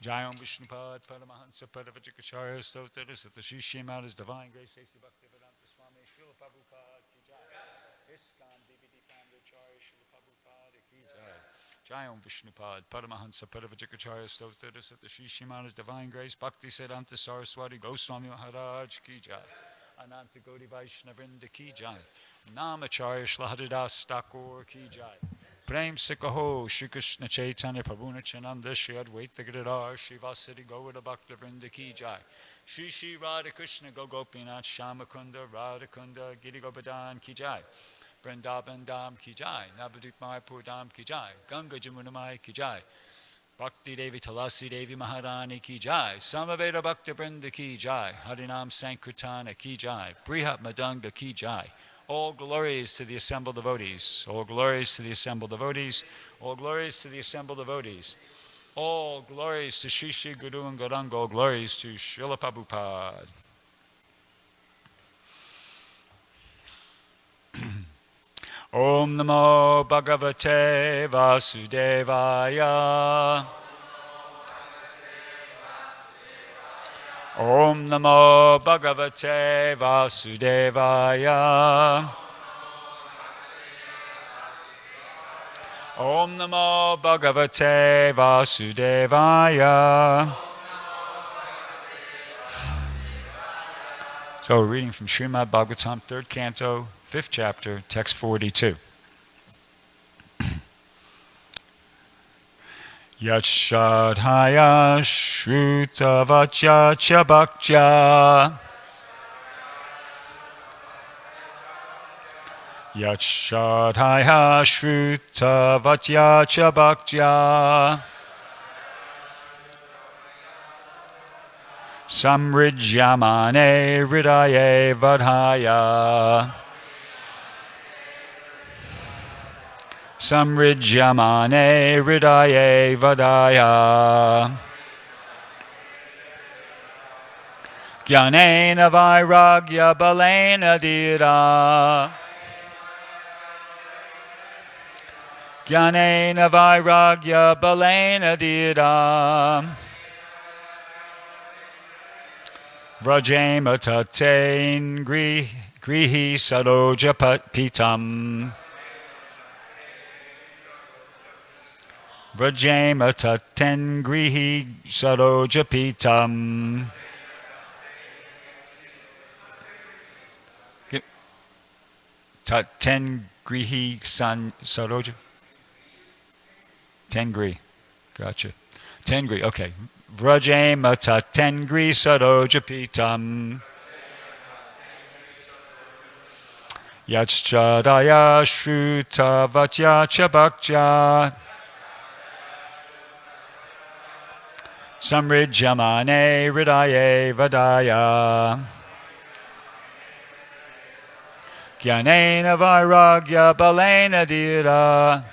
Jayam Vishnupad Paramahansa Padavajikacharya Stotara Satashi Shimada's Divine Grace A.C. Bhaktivedanta Swami Srila Prabhupada Ki Jai. ISKCON DVD founder Charya Srila Prabhupada Ki Jai. Jayam Vishnupad Paramahansa Padavajikacharya Stotara Satashi Shimada's Divine Grace Bhakti Siddhanta Saraswati Goswami Maharaj Ki Jai. Ananta Gaudiya Vaishnavrinda Ki Jai. Namacharya Shlahadadas Thakur Ki Jai. Prem Sikaho, Shri Krishna Chaitanya Prabhu Nityananda, Shri Advaita Giridhar, Shri Vasudeva Gaura Bhakta Vrinda Ki Jai. Shri Shri Radha Krishna Gopinath Shamakunda Radhakunda Giri Govardhan Ki Jai. Vrindavan Dham Ki Jai. Navadvip Mayapur Dham Ki Jai. Ganga Jamuna Mai Ki Jai. Bhakti Devi Tulasi Devi Maharani Ki Jai. Samaveda Bhakta Vrinda Ki Jai. Harinam Sankirtana Ki Jai. Brihat Madanga Ki Jai. All glories to the assembled devotees. All glories to the assembled devotees. All glories to the assembled devotees. All glories to Shri Shri Guru and Gauranga. All glories to Srila Prabhupada. Om Namo Bhagavate Vasudevaya. Om Namo Bhagavate Vasudevaya. Om Namo Bhagavate Vasudevaya. So we're reading from Srimad Bhagavatam, 3rd Canto, 5th Chapter, Text 42. Yachadhaya Shrutavachya Chabakya Yachadhaya Shrutavachya Chabakya Samrijyamane Hridaye Vadhaya Samrijyamane Hridaye Vadaya Jnanena Vairagya Balena Dira Jnanena Vairagya Balena Dira Vrajema Tatain Grihi Saroja Pitam Vrajema Taten Grihi Saroja Pitam Taten Grihi San Saroja Tengri. Gotcha. Tengri, okay. Vrajema Taten Grihi Saroja Pitam Yachadaya Shruta Vatya Chabakya Samrijyamane Hridaye Vadaya Jnanena Vairagya Balena Dira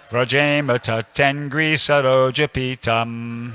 Vrajema Taten Grihi Saroja Pitam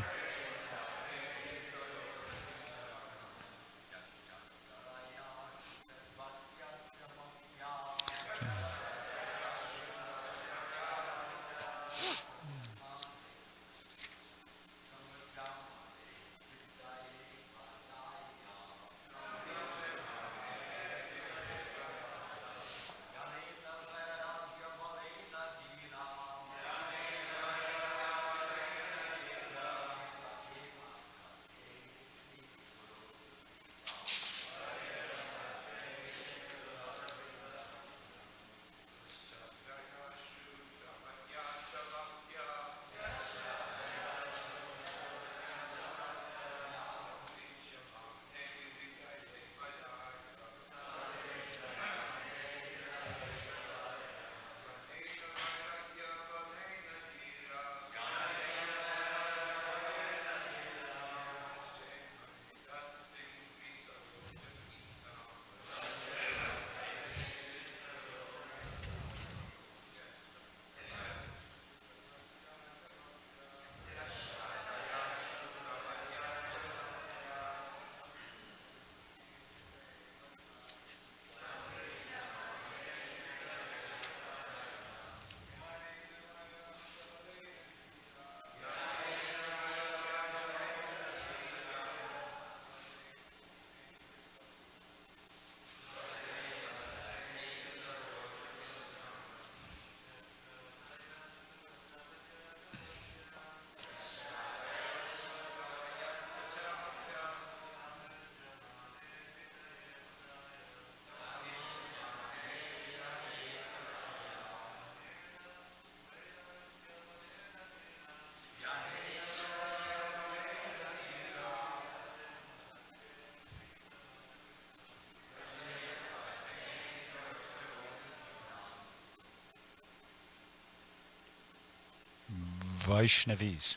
Vaishnavis.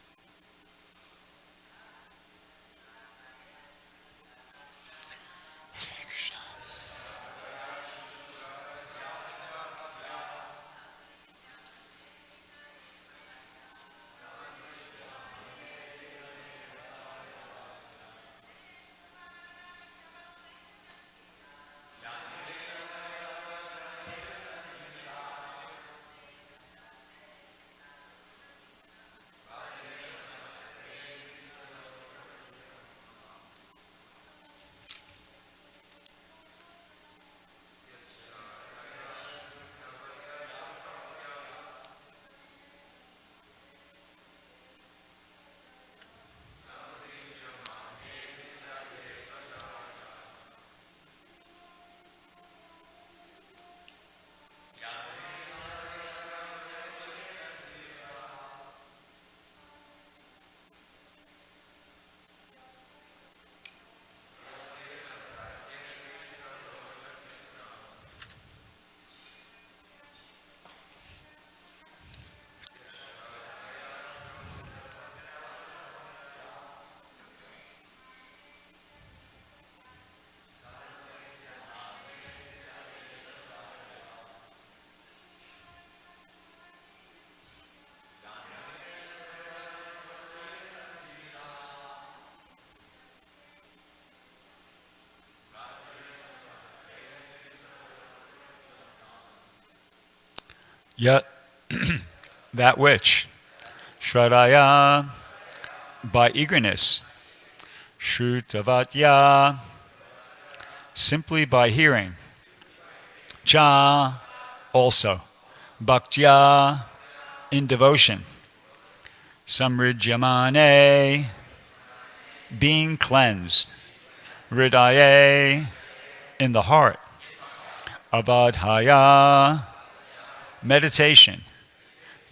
Yet that which, Shradaya, by eagerness, Shrutavatya, simply by hearing, Cha, also, Bhaktya, in devotion, Samridyamane, being cleansed, Hridaye, in the heart, Avadhaya, meditation,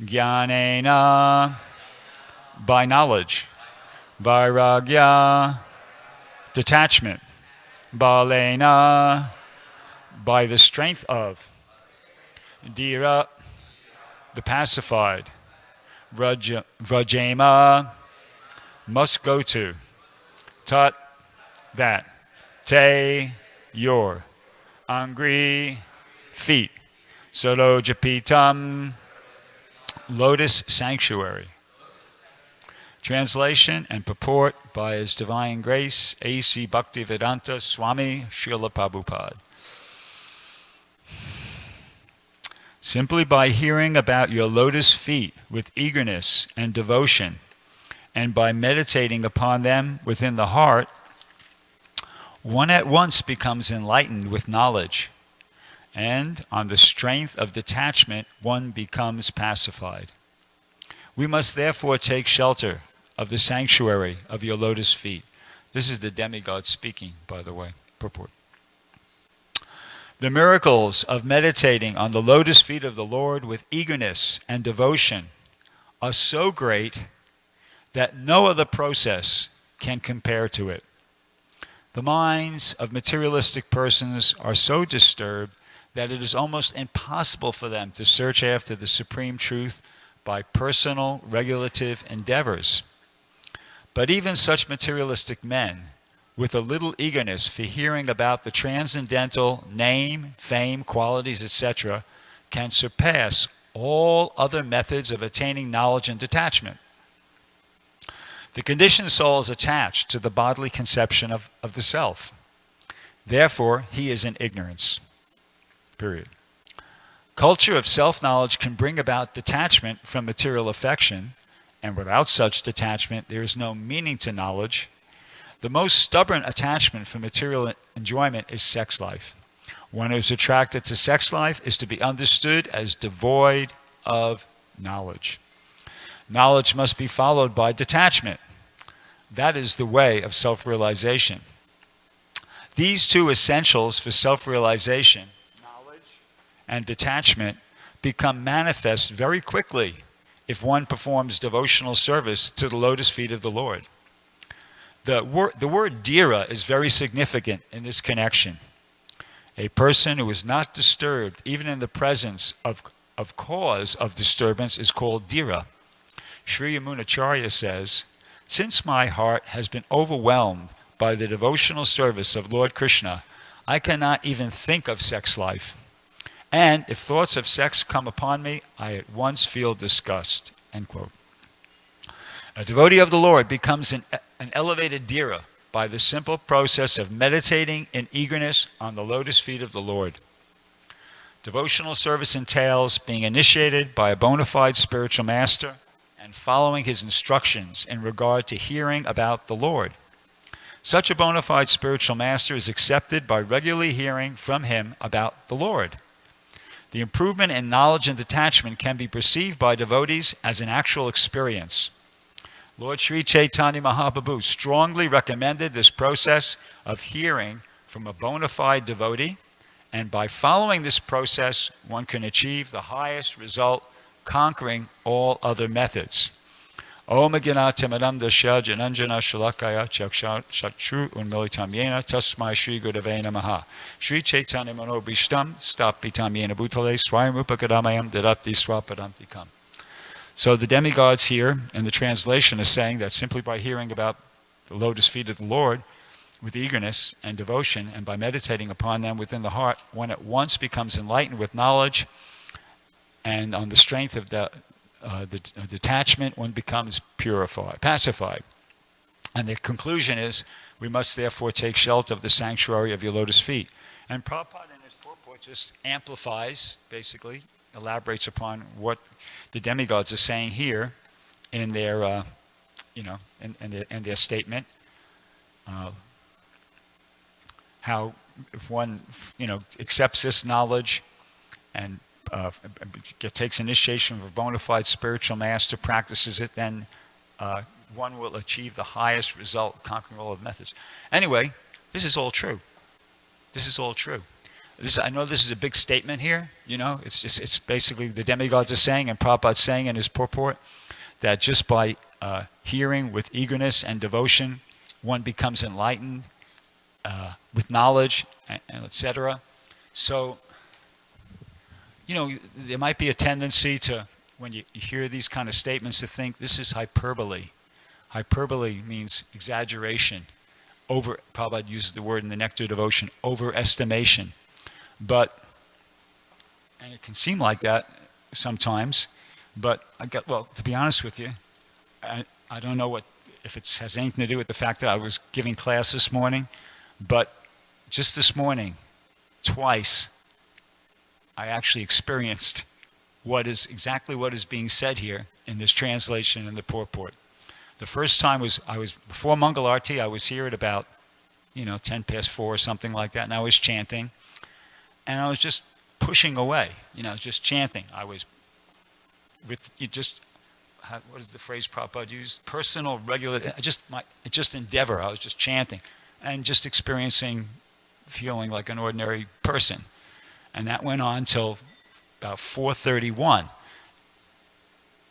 Jnanena, by knowledge, Vairagya, detachment, Balena, by the strength of, Dhira, the pacified, Vrajema, must go to, Tat, that, Te, your, Angri, feet, Solojapitam, lotus sanctuary. Translation and purport by His Divine Grace, A.C. Bhaktivedanta Swami Srila Prabhupada. Simply by hearing about your lotus feet with eagerness and devotion, and by meditating upon them within the heart, one at once becomes enlightened with knowledge, and on the strength of detachment, one becomes pacified. We must therefore take shelter of the sanctuary of your lotus feet. This is the demigod speaking, by the way, purport. The miracles of meditating on the lotus feet of the Lord with eagerness and devotion are so great that no other process can compare to it. The minds of materialistic persons are so disturbed that it is almost impossible for them to search after the supreme truth by personal regulative endeavors. But even such materialistic men, with a little eagerness for hearing about the transcendental name, fame, qualities, etc., can surpass all other methods of attaining knowledge and detachment. The conditioned soul is attached to the bodily conception of the self. Therefore, he is in ignorance. Period. Culture of self-knowledge can bring about detachment from material affection, and without such detachment, there is no meaning to knowledge. The most stubborn attachment for material enjoyment is sex life. One who is attracted to sex life is to be understood as devoid of knowledge. Knowledge must be followed by detachment. That is the way of self-realization. These two essentials for self-realization, knowledge and detachment, become manifest very quickly if one performs devotional service to the lotus feet of the Lord. The word dhira is very significant in this connection. A person who is not disturbed, even in the presence of cause of disturbance, is called dhira. Sri Yamunacharya says, "Since my heart has been overwhelmed by the devotional service of Lord Krishna, I cannot even think of sex life. And if thoughts of sex come upon me, I at once feel disgust." End quote. A devotee of the Lord becomes an elevated dhira by the simple process of meditating in eagerness on the lotus feet of the Lord. Devotional service entails being initiated by a bona fide spiritual master and following his instructions in regard to hearing about the Lord. Such a bona fide spiritual master is accepted by regularly hearing from him about the Lord. The improvement in knowledge and detachment can be perceived by devotees as an actual experience. Lord Sri Chaitanya Mahaprabhu strongly recommended this process of hearing from a bona fide devotee, and by following this process, one can achieve the highest result, conquering all other methods. Om Agyanatimadam Dasya Jananjana Shalakaya Chakshuru Unmilitam Yena Tasmai Shri Gurave Namaha Sri Chaitanya Manobhishtam Stapitam Yena Bhutale Swayam Rupakadamayam Dadapti Swapadantikam. So the demigods here in the translation is saying that simply by hearing about the lotus feet of the Lord with eagerness and devotion, and by meditating upon them within the heart, one at once becomes enlightened with knowledge, and on the strength of the detachment, one becomes pacified. And the conclusion is, we must therefore take shelter of the sanctuary of your lotus feet. And Prabhupada in his purport just amplifies, basically, elaborates upon what the demigods are saying here in their, in their statement. How if one, accepts this knowledge and takes initiation from a bona fide spiritual master, practices it, then one will achieve the highest result, conquering all of the methods. Anyway, this is all true. This is all true. I know this is a big statement here, it's basically the demigods are saying, and Prabhupada's saying in his purport, that just by hearing with eagerness and devotion, one becomes enlightened with knowledge, and etc. So, there might be a tendency to, when you hear these kind of statements, to think this is hyperbole. Hyperbole means exaggeration. Prabhupada uses the word in the Nectar Devotion, overestimation. And it can seem like that sometimes, but to be honest with you, I don't know if it has anything to do with the fact that I was giving class this morning, but just this morning, twice, I actually experienced exactly what is being said here in this translation in the purport. The first time I was before Mangalarti. I was here at about 10 past 4 or something like that, and I was chanting, and I was just pushing away, just chanting. I was with what is the phrase Prabhupada used? Personal, regular, just endeavor. I was just chanting and just feeling like an ordinary person. And that went on till about 4:31.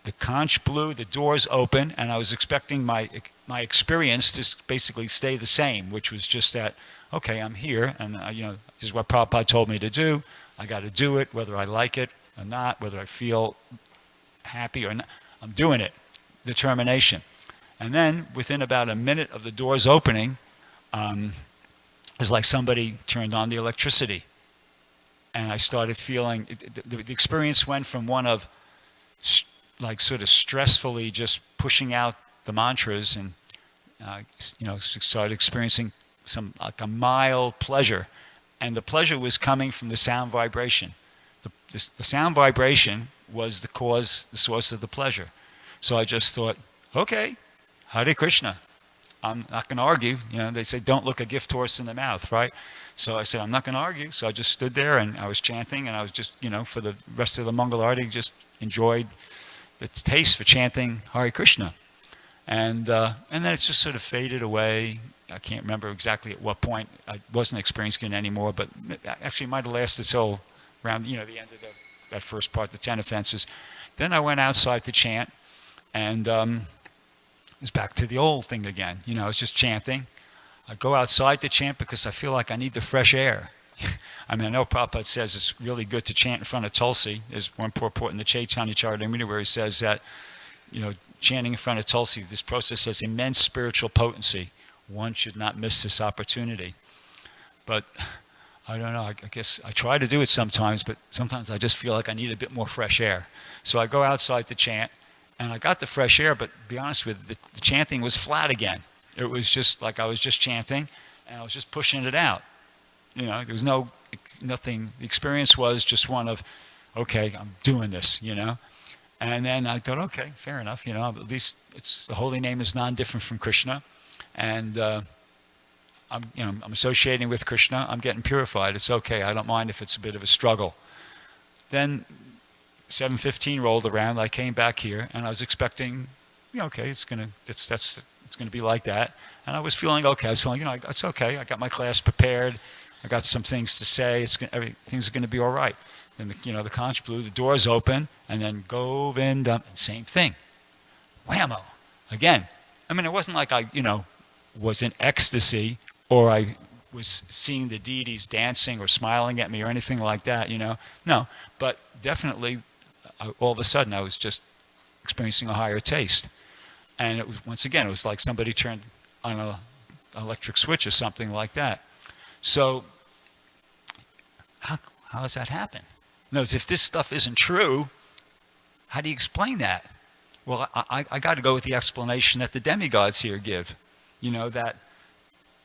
The conch blew, the doors open, and I was expecting my experience to basically stay the same, which was just that, okay, I'm here, and this is what Prabhupada told me to do. I got to do it, whether I like it or not, whether I feel happy or not. I'm doing it. Determination. And then, within about a minute of the doors opening, it was like somebody turned on the electricity. And I started feeling, the experience went from one of sort of stressfully just pushing out the mantras and, started experiencing a mild pleasure. And the pleasure was coming from the sound vibration. The sound vibration was the source of the pleasure. So I just thought, okay, Hare Krishna. I'm not going to argue. They say, don't look a gift horse in the mouth, right? So I said, I'm not going to argue. So I just stood there and I was chanting, and I was just, for the rest of the Mangal Arati, just enjoyed the taste for chanting Hare Krishna. And then it just sort of faded away. I can't remember exactly at what point. I wasn't experiencing it anymore, but actually it might have lasted till around, the end of that first part, the 10 offenses. Then I went outside to chant, and it was back to the old thing again. I was just chanting. I go outside to chant because I feel like I need the fresh air. I know Prabhupada says it's really good to chant in front of Tulsi. There's one purport in the Chaitanya Charitamrita where he says that chanting in front of Tulsi, this process has immense spiritual potency. One should not miss this opportunity. But I don't know, I guess I try to do it sometimes, but sometimes I just feel like I need a bit more fresh air. So I go outside to chant, and I got the fresh air, but to be honest with you, the chanting was flat again. It was just like I was just chanting, and I was just pushing it out. There was nothing, the experience was just one of, okay, I'm doing this, And then I thought, okay, fair enough, at least the holy name is non-different from Krishna, and I'm associating with Krishna, I'm getting purified, it's okay, I don't mind if it's a bit of a struggle. Then 7:15 rolled around, I came back here, and I was expecting, okay, it's gonna be like that, and I was feeling okay, I was feeling, it's okay, I got my class prepared, I got some things to say, everything's gonna be all right. Then the conch blew, the doors open, and then Govinda, same thing, whammo, again. I mean, it wasn't like I, was in ecstasy, or I was seeing the deities dancing or smiling at me or anything like that, No, but definitely, all of a sudden, I was just experiencing a higher taste. And it was, once again, it was like somebody turned on an electric switch or something like that. So, how does that happen? No, if this stuff isn't true, how do you explain that? Well, I got to go with the explanation that the demigods here give. That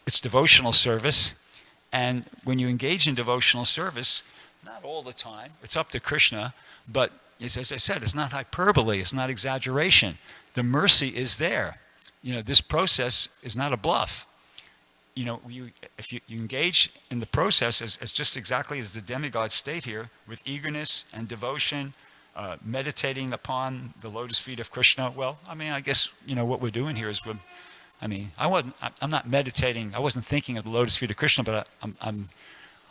it's devotional service, and when you engage in devotional service, not all the time, it's up to Krishna, but as I said, it's not hyperbole, it's not exaggeration. The mercy is there. This process is not a bluff. If you engage in the process as just exactly as the demigods state here, with eagerness and devotion, meditating upon the lotus feet of Krishna, well, I mean, I guess, what we're doing here is I'm not meditating, I wasn't thinking of the lotus feet of Krishna, but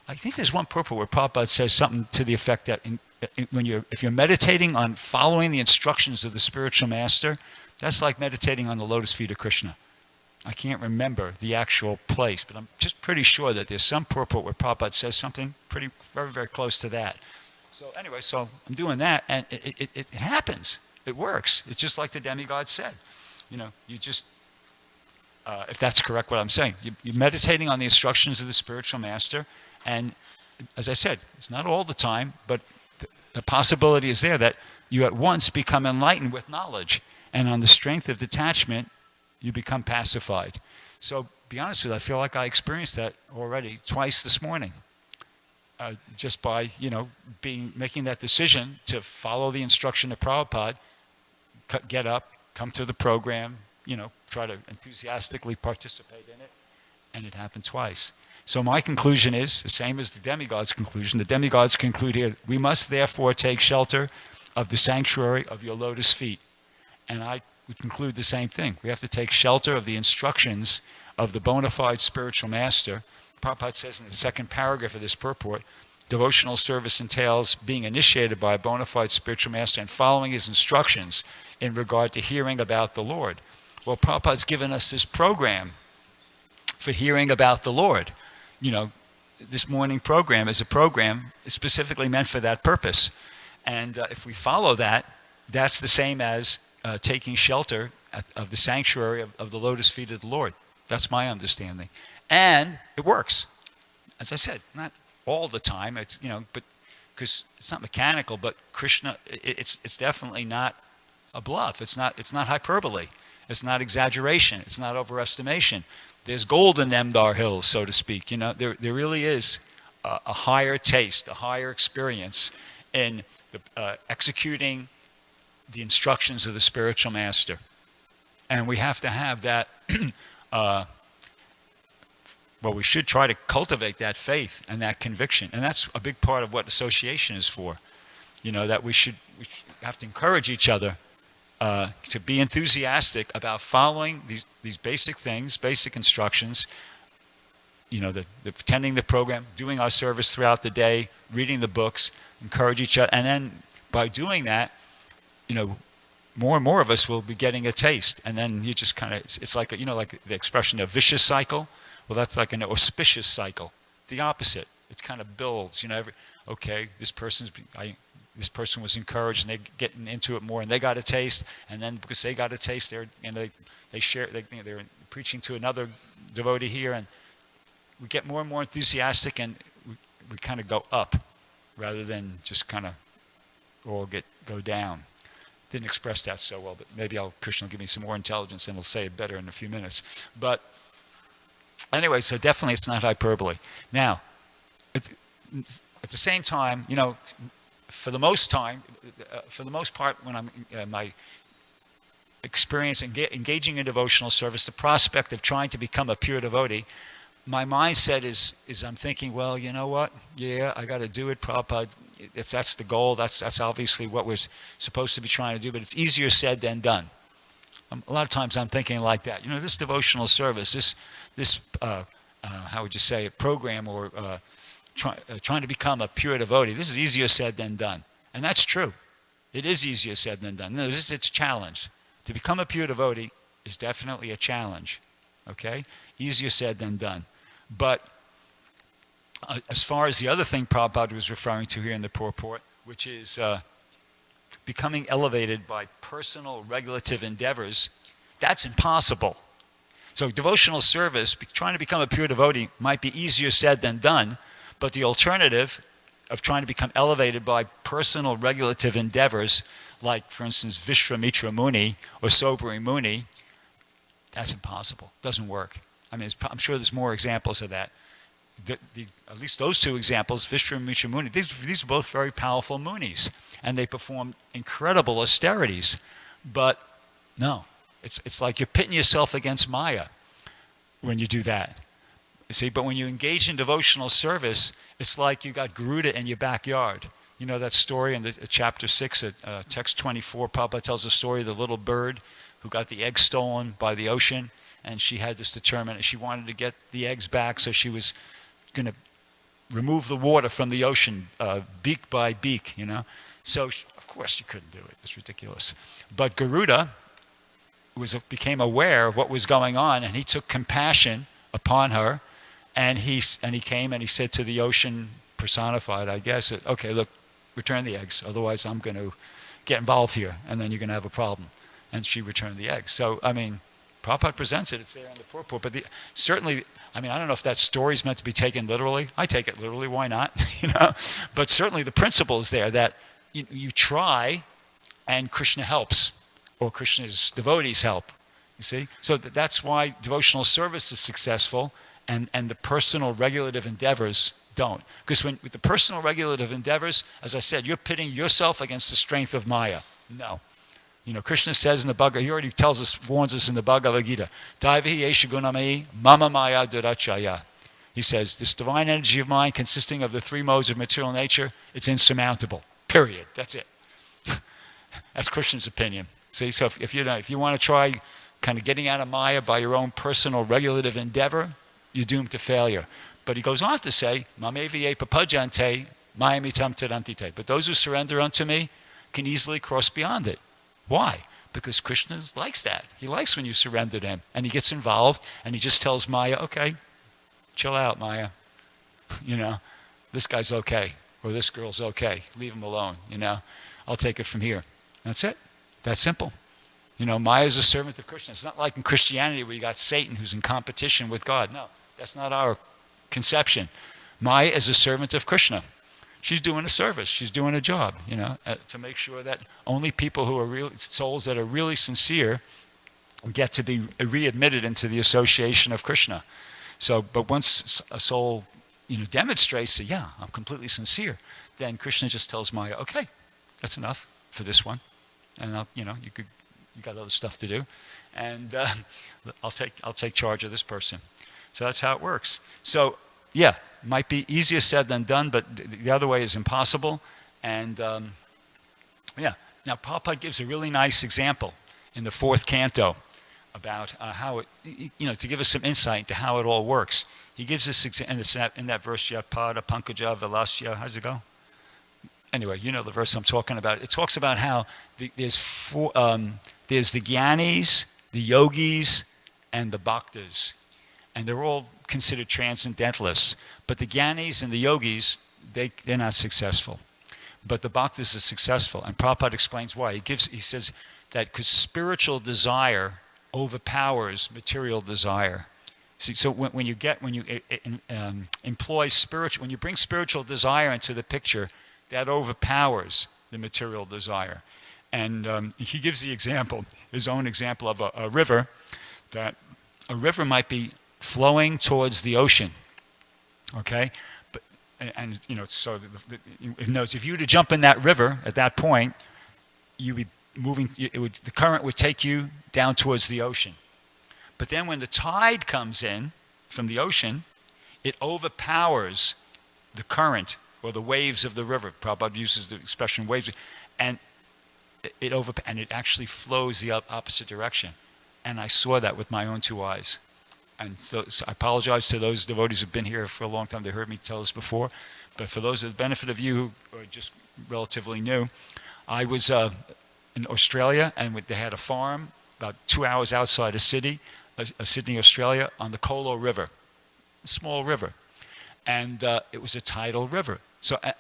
I think there's one purport where Prabhupada says something to the effect that if you're meditating on following the instructions of the spiritual master, that's like meditating on the lotus feet of Krishna. I can't remember the actual place, but I'm just pretty sure that there's some purport where Prabhupada says something very, very close to that. So anyway, I'm doing that, and it happens. It works. It's just like the demigod said. You just, if that's correct what I'm saying, you're meditating on the instructions of the spiritual master, and as I said, it's not all the time, but the possibility is there that you at once become enlightened with knowledge, and on the strength of detachment, you become pacified. So, be honest with you, I feel like I experienced that already twice this morning. Just by, making that decision to follow the instruction of Prabhupada, get up, come to the program, try to enthusiastically participate in it, and it happened twice. So my conclusion is the same as the demigod's conclusion. The demigods conclude here, we must therefore take shelter of the sanctuary of your lotus feet. And I would conclude the same thing. We have to take shelter of the instructions of the bona fide spiritual master. Prabhupada says in the second paragraph of this purport, devotional service entails being initiated by a bona fide spiritual master and following his instructions in regard to hearing about the Lord. Well, Prabhupada's given us this program for hearing about the Lord. This morning program is a program specifically meant for that purpose. And if we follow that, that's the same as taking shelter of the sanctuary of the lotus feet of the Lord. That's my understanding. And it works. As I said, not all the time. It's, but because it's not mechanical, but Krishna, it's definitely not a bluff. It's not hyperbole. It's not exaggeration. It's not overestimation. There's gold in them dar hills, so to speak. There really is a higher taste, a higher experience in executing the instructions of the spiritual master. And we have to have that, we should try to cultivate that faith and that conviction. And that's a big part of what association is for. That we have to encourage each other to be enthusiastic about following these basic things, basic instructions, the attending the program, doing our service throughout the day, reading the books, encourage each other. And then by doing that, more and more of us will be getting a taste. And then you just kind of, it's like, like the expression, a vicious cycle. Well, that's like an auspicious cycle. The opposite. It kind of builds, okay, this person's, this person was encouraged and they're getting into it more, and they got a taste, and then because they got a taste, they're preaching to another devotee here, and we get more and more enthusiastic, and we kind of go up rather than just kind of all go down. Didn't express that so well, but maybe Krishna will give me some more intelligence and he'll say it better in a few minutes. But anyway, so definitely it's not hyperbole. Now, at the same time, for the most part, when I'm my experience engaging in devotional service, the prospect of trying to become a pure devotee, my mindset is I'm thinking, well, you know what? Yeah, I got to do it, Prabhupada. That's the goal. That's obviously what we're supposed to be trying to do, but it's easier said than done. A lot of times I'm thinking like that. This devotional service, this how would you say it, program or trying to become a pure devotee, this is easier said than done. And that's true. It is easier said than done. No, it's a challenge. To become a pure devotee is definitely a challenge. Okay? Easier said than done. But as far as the other thing Prabhupada was referring to here in the purport, which is becoming elevated by personal regulative endeavors, that's impossible. So devotional service, trying to become a pure devotee, might be easier said than done, but the alternative of trying to become elevated by personal regulative endeavors, like, for instance, Vishvamitra Muni or Sobri Muni, that's impossible. Doesn't work. I mean, I'm sure there's more examples of that. At least those two examples, Vishvamitra Muni, these are both very powerful munis, and they perform incredible austerities. But no, it's like you're pitting yourself against Maya when you do that. You see, but when you engage in devotional service, it's like you got Garuda in your backyard. You know that story in chapter 6, text 24, Prabhupada tells the story of the little bird who got the eggs stolen by the ocean, and she had this determination. She wanted to get the eggs back, so she was going to remove the water from the ocean, beak by beak, So, of course, she couldn't do it. It's ridiculous. But Garuda became aware of what was going on, and he took compassion upon her, and he came and he said to the ocean, personified, I guess, okay, look, return the eggs, otherwise I'm going to get involved here, and then you're going to have a problem. And she returned the eggs. So, I mean, Prabhupada presents it, it's there in the purport, but certainly, I mean, I don't know if that story is meant to be taken literally. I take it literally, why not? But certainly the principle is there that you try and Krishna helps, or Krishna's devotees help, you see? So that's why devotional service is successful and the personal regulative endeavors don't. Because with the personal regulative endeavors, as I said, you're pitting yourself against the strength of Maya. No. Krishna says in the Bhagavad, he already warns us in the Bhagavad Gita, Daivahi Esha Gunamai Mama Maya Durachaya. He says, this divine energy of mine consisting of the three modes of material nature, it's insurmountable. Period. That's it. That's Krishna's opinion. See, so if you want to try kind of getting out of Maya by your own personal regulative endeavor, you're doomed to failure. But he goes on to say, Mameviye papajante mayamitam tadantite. But those who surrender unto me can easily cross beyond it. Why? Because Krishna likes that. He likes when you surrender to him. And he gets involved and he just tells Maya, okay, chill out, Maya. This guy's okay. Or this girl's okay. Leave him alone, I'll take it from here. That's it. That's simple. Maya is a servant of Krishna. It's not like in Christianity where you got Satan who's in competition with God. No, that's not our conception. Maya is a servant of Krishna. She's doing a service. She's doing a job, to make sure that only people who are real souls that are really sincere get to be readmitted into the association of Krishna. So, but once a soul, demonstrates that, yeah, I'm completely sincere, then Krishna just tells Maya, okay, that's enough for this one, and you got other stuff to do, and I'll take charge of this person. So that's how it works. So, yeah. Might be easier said than done, but the other way is impossible. And Now Prabhupada gives a really nice example in the 4th canto about how it, to give us some insight into how it all works. He gives this in that verse, Yapada Pankaja Vilasya. How's it go? Anyway, you know the verse I'm talking about. It talks about how there's the Gyanis, the Yogis, and the Bhaktas. And they're all considered transcendentalists. But the Gyanis and the Yogis, they're not successful. but the bhaktas are successful. And Prabhupada explains why. He says that because spiritual desire overpowers material desire. See, so when you bring spiritual desire into the picture, that overpowers the material desire. And he gives the example, his own example of a river, that a river might be flowing towards the ocean, okay? So if you were to jump in that river at that point, you'd be moving. The current would take you down towards the ocean. But then when the tide comes in from the ocean, it overpowers the current or the waves of the river. Prabhupada uses the expression waves, and it actually flows the opposite direction. And I saw that with my own two eyes. And so I apologize to those devotees who've been here for a long time. They heard me tell this before. But for those of the benefit of you who are just relatively new, I was in Australia, and they had a farm about 2 hours outside of Sydney, Australia, on the Colo River, a small river. And it was a tidal river. So, and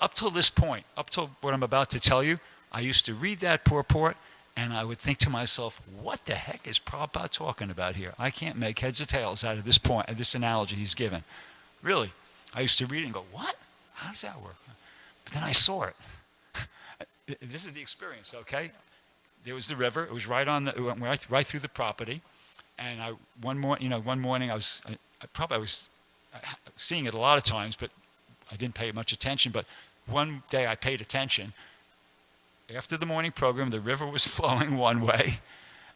up till this point, up till what I'm about to tell you, I used to read that purport, and I would think to myself, what the heck is Prabhupada talking about here? I can't make heads or tails out of this point, this analogy he's given. Really. I used to read it and go, what? How does that work? But then I saw it. This is the experience, okay? There was the river. It was right through the property. And one morning I was seeing it a lot of times, but I didn't pay much attention. But one day I paid attention. After the morning program, the river was flowing one way.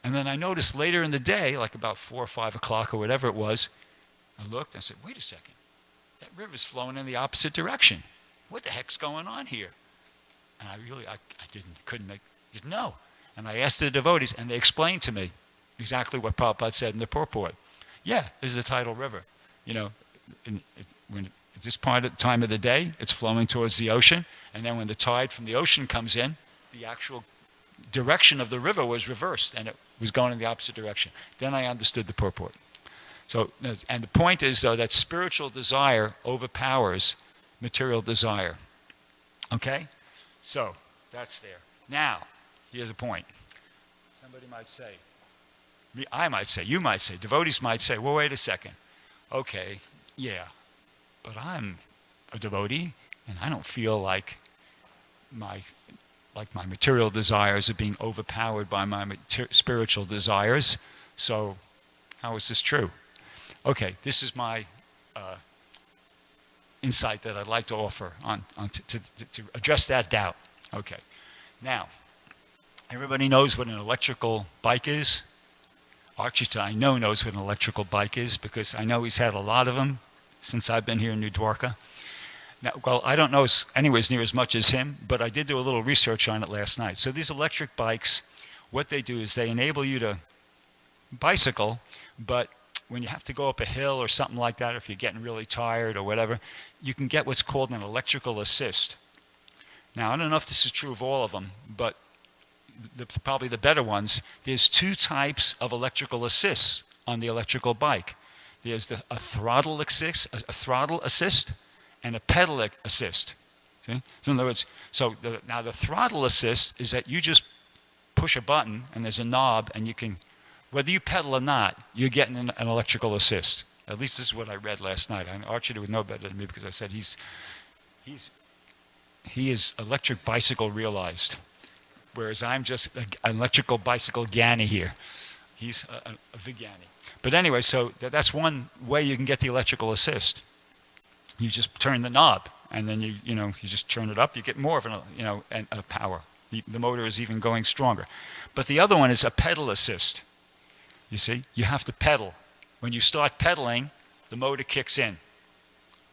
And then I noticed later in the day, like about 4 or 5 o'clock or whatever it was, I looked and I said, wait a second. That river's flowing in the opposite direction. What the heck's going on here? And I didn't know. And I asked the devotees, and they explained to me exactly what Prabhupada said in the purport. Yeah, this is a tidal river. When at this time of the day, it's flowing towards the ocean, and then when the tide from the ocean comes in, the actual direction of the river was reversed, and it was going in the opposite direction. Then I understood the purport. So, and the point is, though, that spiritual desire overpowers material desire. Okay? So, that's there. Now, here's a point. Somebody might say, I might say, you might say, devotees might say, well, wait a second. Okay, yeah, but I'm a devotee, and I don't feel like my material desires are being overpowered by my spiritual desires. So, how is this true? Okay, this is my insight that I'd like to offer to address that doubt. Okay, now, everybody knows what an electrical bike is. Archita, I know, knows what an electrical bike is because I know he's had a lot of them since I've been here in New Dwarka. Now, well, I don't know anywhere near as much as him, but I did do a little research on it last night. So these electric bikes, what they do is they enable you to bicycle, but when you have to go up a hill or something like that, or if you're getting really tired or whatever, you can get what's called an electrical assist. Now, I don't know if this is true of all of them, but probably the better ones, there's 2 types of electrical assists on the electrical bike. There's a throttle assist, and a pedal assist. See? So in other words, now the throttle assist is that you just push a button and there's a knob, and you can, whether you pedal or not, you're getting an electrical assist. At least this is what I read last night. Archie would know better than me because I said he is electric bicycle realized, whereas I'm just an electrical bicycle Gyani here. He's a Vigyani. But anyway, so that's one way you can get the electrical assist. You just turn the knob, and then you just turn it up. You get more of a power. The motor is even going stronger. But the other one is a pedal assist. You see, you have to pedal. When you start pedaling, the motor kicks in,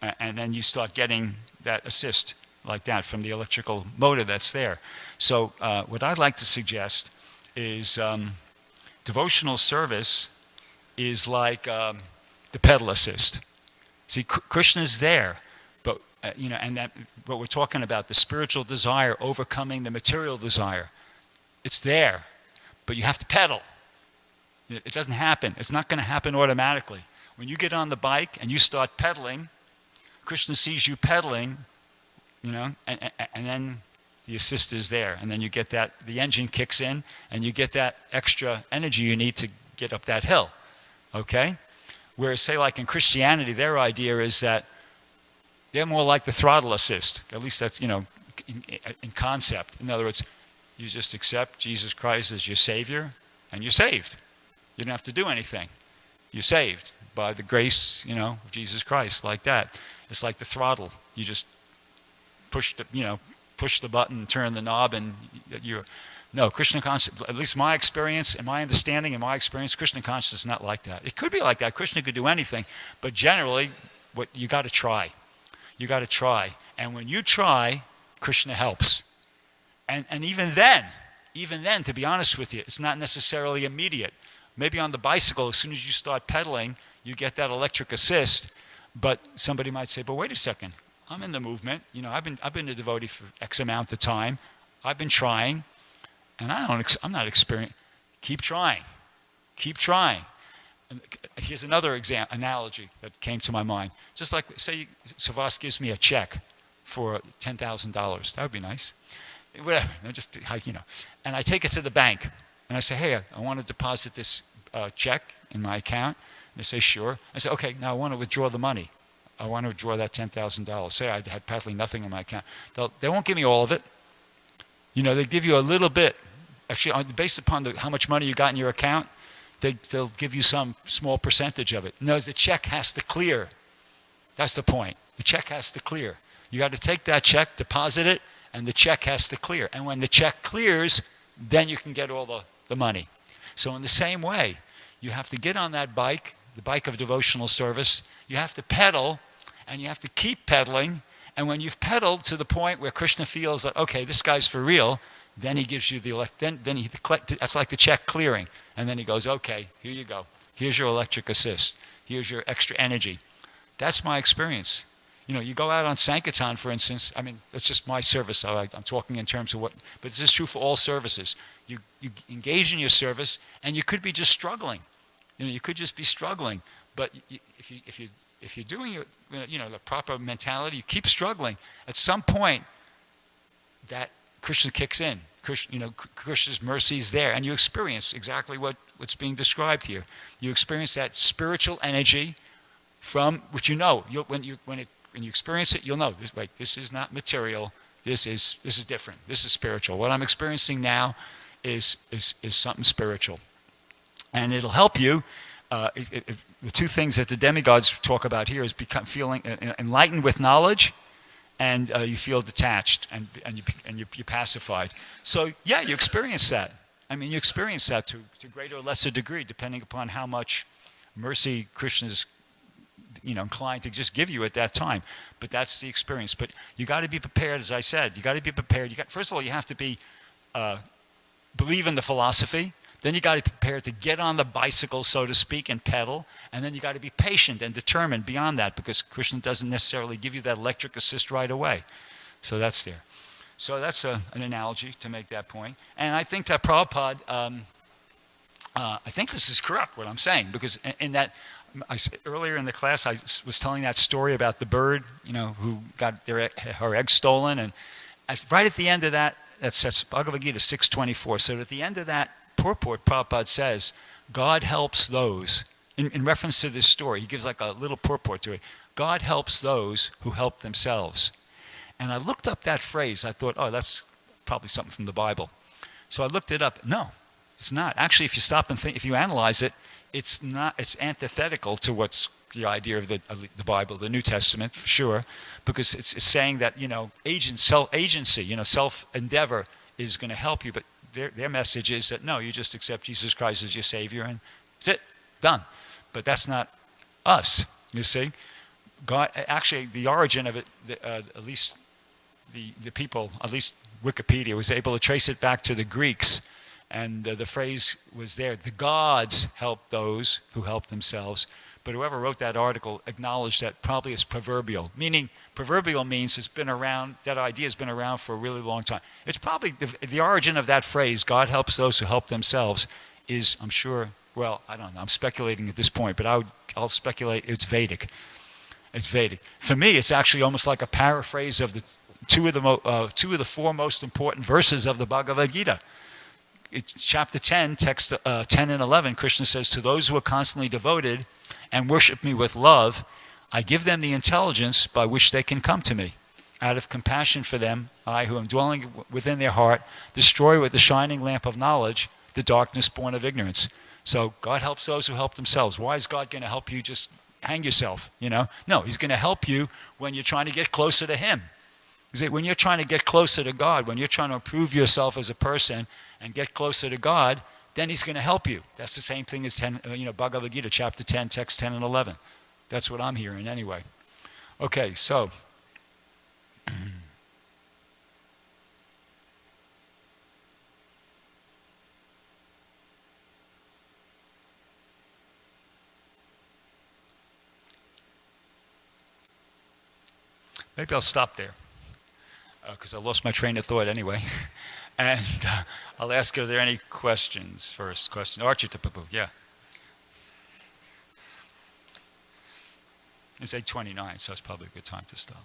and then you start getting that assist like that from the electrical motor that's there. So what I'd like to suggest is devotional service is like the pedal assist. See, Krishna's there, but and that what we're talking about, the spiritual desire overcoming the material desire, it's there, but you have to pedal. It doesn't happen. It's not going to happen automatically. When you get on the bike and you start pedaling, Krishna sees you pedaling, and then the assist is there, and then you get that, the engine kicks in, and you get that extra energy you need to get up that hill, okay? Whereas, say, like in Christianity, their idea is that they're more like the throttle assist. At least that's, in concept. In other words, you just accept Jesus Christ as your Savior, and you're saved. You don't have to do anything. You're saved by the grace, of Jesus Christ, like that. It's like the throttle. You just push the button, turn the knob, and you're... No, Krishna consciousness, at least my experience and my understanding and my experience, Krishna consciousness is not like that. It could be like that. Krishna could do anything, but generally, you got to try. You got to try. And when you try, Krishna helps. And even then, to be honest with you, it's not necessarily immediate. Maybe on the bicycle, as soon as you start pedaling, you get that electric assist, but somebody might say, but wait a second, I'm in the movement. I've been a devotee for X amount of time. I've been trying. And I'm not experienced. Keep trying. Keep trying. And here's another analogy that came to my mind. Just like, say, Savas gives me a check for $10,000. That would be nice. Whatever. And I take it to the bank. And I say, hey, I want to deposit this check in my account. And they say, sure. I say, okay, now I want to withdraw the money. I want to withdraw that $10,000. Say I had practically nothing in my account. They won't give me all of it. They give you a little bit. Actually, based upon how much money you got in your account, they'll give you some small percentage of it. No, the check has to clear. That's the point. The check has to clear. You got to take that check, deposit it, and the check has to clear. And when the check clears, then you can get all the money. So in the same way, you have to get on that bike, the bike of devotional service. You have to pedal, and you have to keep pedaling. And when you've pedaled to the point where Krishna feels that, okay, this guy's for real, then he gives you that's like the check clearing. And then he goes, okay, here you go. Here's your electric assist. Here's your extra energy. That's my experience. You go out on Sankirtan, for instance. I mean, that's just my service. I'm talking in terms of but this is true for all services. You engage in your service, and you could be just struggling. You could just be struggling. But if you're doing the proper mentality, you keep struggling. At some point, that Krishna kicks in. Krishna's mercy is there, and you experience exactly what's being described here. You experience that spiritual energy from which when you experience it, you'll know this is not material. This is different. This is spiritual. What I'm experiencing now is something spiritual, and it'll help you. The two things that the demigods talk about here is feeling enlightened with knowledge, and you feel detached, and you're pacified. So yeah, you experience that. I mean, you experience that to greater or lesser degree, depending upon how much mercy Krishna's inclined to just give you at that time. But that's the experience. But you got to be prepared, as I said. You got to be prepared. First of all, you have to believe in the philosophy. Then you got to be prepared to get on the bicycle, so to speak, and pedal. And then you got to be patient and determined beyond that, because Krishna doesn't necessarily give you that electric assist right away. So that's there. So that's an analogy to make that point. And I think that Prabhupada, I think this is correct, what I'm saying, because in that, earlier in the class, I was telling that story about the bird, who got her egg stolen. And right at the end of that, that's Bhagavad Gita 6:24. So at the end of that purport, Prabhupada says, God helps those, in reference to this story, he gives like a little purport to it. God helps those who help themselves. And I looked up that phrase. I thought, oh, that's probably something from the Bible. So I looked it up. No, it's not. Actually, if you stop and think, if you analyze it, it's not. It's antithetical to what's the idea of the Bible, the New Testament, for sure, because it's saying that, self-agency, self-endeavor is going to help you, but their message is that, no, you just accept Jesus Christ as your Savior, and that's it, done. But that's not us, you see. God, actually, the origin of it, at least the people, at least Wikipedia, was able to trace it back to the Greeks, and the phrase was there, the gods help those who help themselves. But whoever wrote that article acknowledged that probably it's proverbial, meaning proverbial means it's been around, that idea has been around for a really long time. It's probably the origin of that phrase, God helps those who help themselves, is, I'm sure, well, I don't know, I'm speculating at this point, but I'll speculate it's Vedic. It's Vedic. For me, it's actually almost like a paraphrase of two of the four most important verses of the Bhagavad Gita. Chapter 10, text 10 and 11, Krishna says, to those who are constantly devoted and worship me with love, I give them the intelligence by which they can come to me. Out of compassion for them, I, who am dwelling within their heart, destroy with the shining lamp of knowledge the darkness born of ignorance. So God helps those who help themselves. Why is God going to help you just hang yourself, No, he's going to help you when you're trying to get closer to him. When you're trying to get closer to God, when you're trying to improve yourself as a person and get closer to God, then he's going to help you. That's the same thing as Bhagavad Gita, chapter 10, text 10 and 11. That's what I'm hearing anyway. Okay, so maybe I'll stop there because I lost my train of thought anyway. And I'll ask, are there any questions first? Untitled Prabhu, yeah. It's 8:29, so it's probably a good time to stop.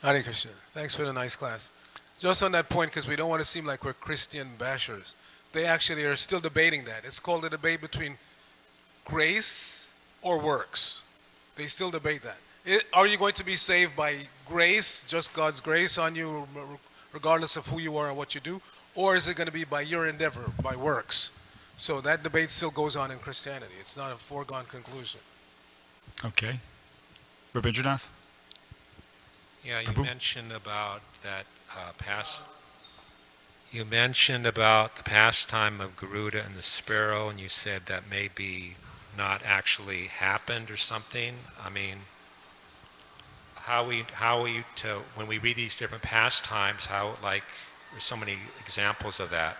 Hare Krishna. Thanks for the nice class. Just on that point, because we don't want to seem like we're Christian bashers, they actually are still debating that. It's called a debate between grace or works. They still debate that. Are you going to be saved by grace, just God's grace on you, regardless of who you are and what you do? Or is it going to be by your endeavor, by works? So that debate still goes on in Christianity. It's not a foregone conclusion. Okay. Rabindranath? Yeah, you Prabhu? mentioned about that You mentioned about the pastime of Garuda and the sparrow, and you said that maybe not actually happened or something. I mean, how are you to, when we read these different pastimes, there's so many examples of that.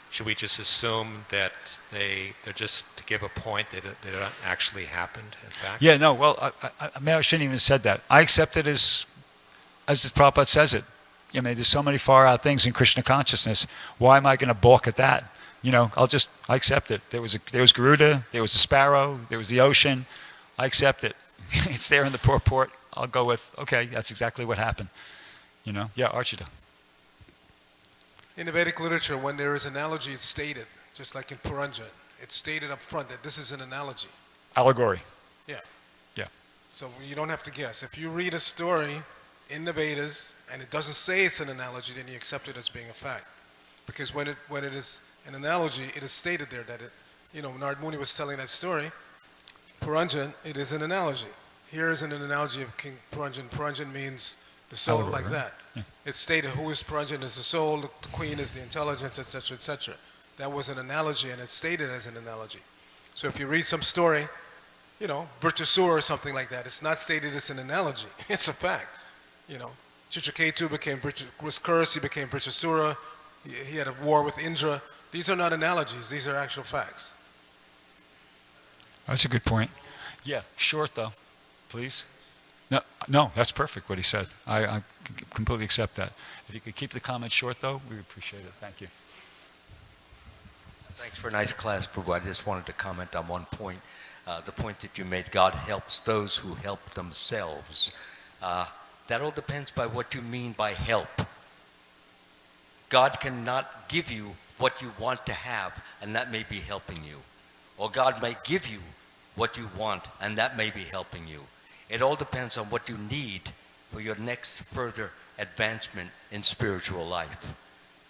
Should we just assume that they're just to give a point that it actually happened, in fact? Yeah, no, well, I shouldn't even have said that. I accept it as the Prabhupada says it. There's so many far out things in Krishna consciousness. Why am I going to balk at that? I accept it. There was Garuda, there was a sparrow, there was the ocean. I accept it. It's there in the purport. I'll go with, okay, that's exactly what happened. Yeah, Archita. In the Vedic literature, when there is analogy, it's stated, just like in Puranjan. It's stated up front that this is an analogy. Allegory. Yeah. Yeah. So you don't have to guess. If you read a story in the Vedas and it doesn't say it's an analogy, then you accept it as being a fact. Because when it is an analogy, it is stated there that Narad Muni was telling that story. Puranjan, it is an analogy. Here is an analogy of King Puranjan. Puranjan means the soul, Allegory, like that. Yeah. It's stated who is Puranjan is the soul, the queen is the intelligence, etc., etc. That was an analogy, and it's stated as an analogy. So if you read some story, Bhrgupati or something like that, it's not stated as an analogy. It's a fact. Chitraketu was cursed, he became Bhrgupati. He had a war with Indra. These are not analogies, these are actual facts. That's a good point. Yeah, short though, please. No, that's perfect what he said. I completely accept that. If you could keep the comment short though, we would appreciate it. Thank you. Thanks for a nice class, Prabhu. I just wanted to comment on one point. The point that you made, God helps those who help themselves. That all depends by what you mean by help. God cannot give you what you want to have, and that may be helping you. Or God may give you what you want, and that may be helping you. It all depends on what you need for your next further advancement in spiritual life.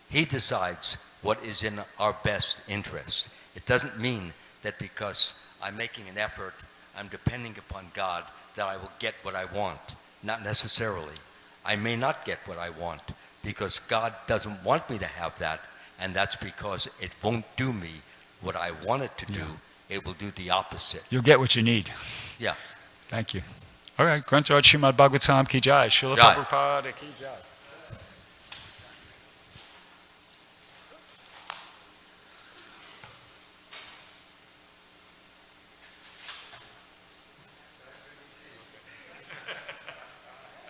He decides what is in our best interest. It doesn't mean that because I'm making an effort, I'm depending upon God, that I will get what I want. Not necessarily. I may not get what I want because God doesn't want me to have that, and that's because it won't do me what I want it to do. It will do the opposite. You'll get what you need. Yeah. Thank you. All right, Grantaraj Srimad Bhagavatam Ki Jai. Srila Jai. Prabhupada Ki Jai.